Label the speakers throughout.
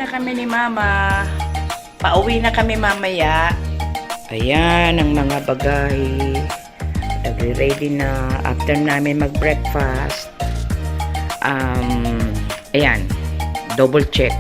Speaker 1: na kami ni Mama. Pauwi na kami mamaya. Ayan ang mga bagahe. Nagre-ready na after namin mag-breakfast. Ayan. Double check.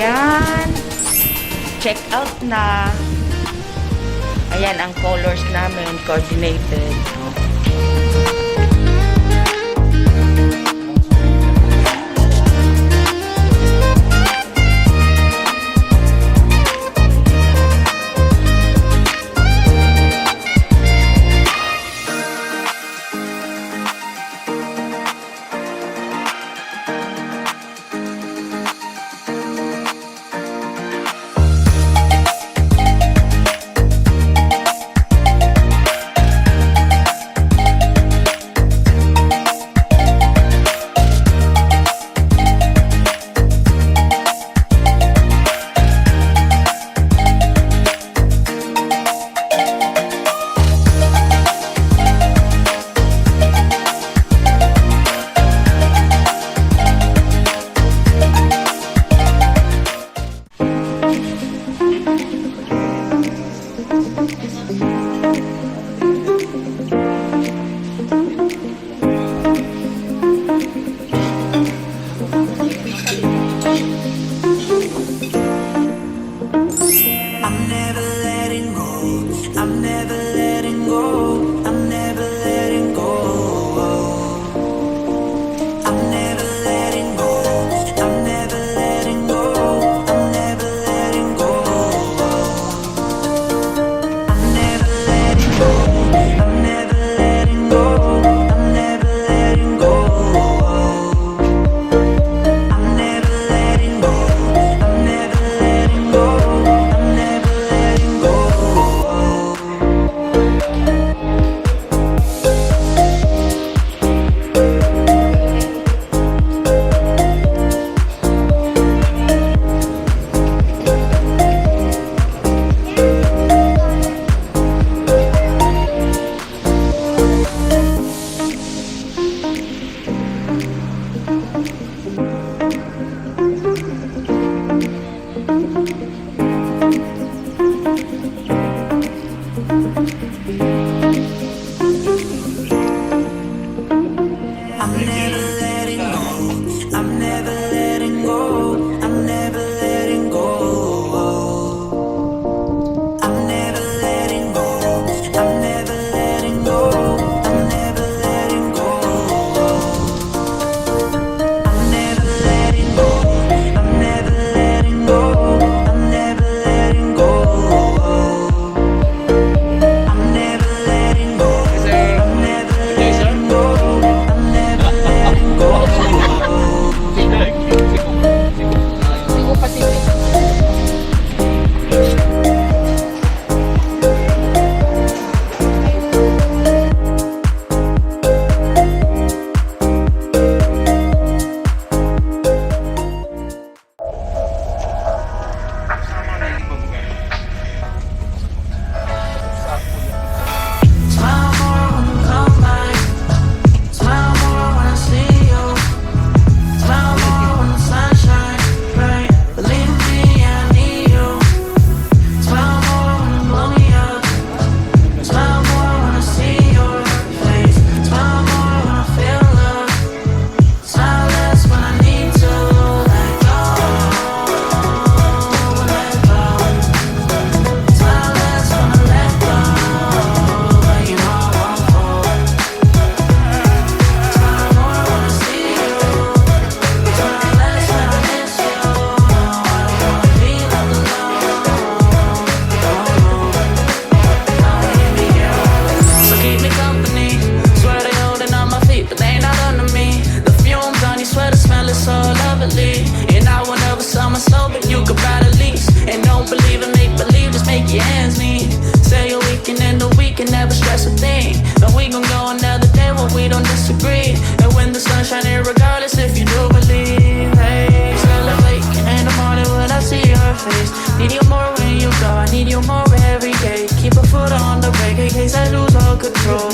Speaker 1: Ayan. Check out na. Ayan ang colors namin. Coordinated.
Speaker 2: we don't disagree. And when the sun's shining, regardless if you do believe. Hey, celebrate in the morning when I see your face. Need you more when you go, I need you more every day. Keep a foot on the brake in case I lose all control.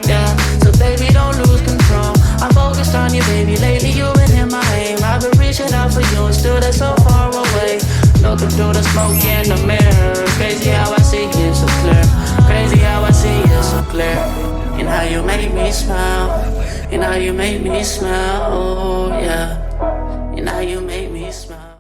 Speaker 2: Yeah, so baby don't lose control. I'm focused on you, baby. Lately you've been in my aim. I've been reaching out for you and still they're so far away. Looking through the smoke in the mirror. Crazy how I see you so clear. Crazy how I see you so clear. And how you make me smile. And how you make me smile. Oh yeah. And how you make me smile.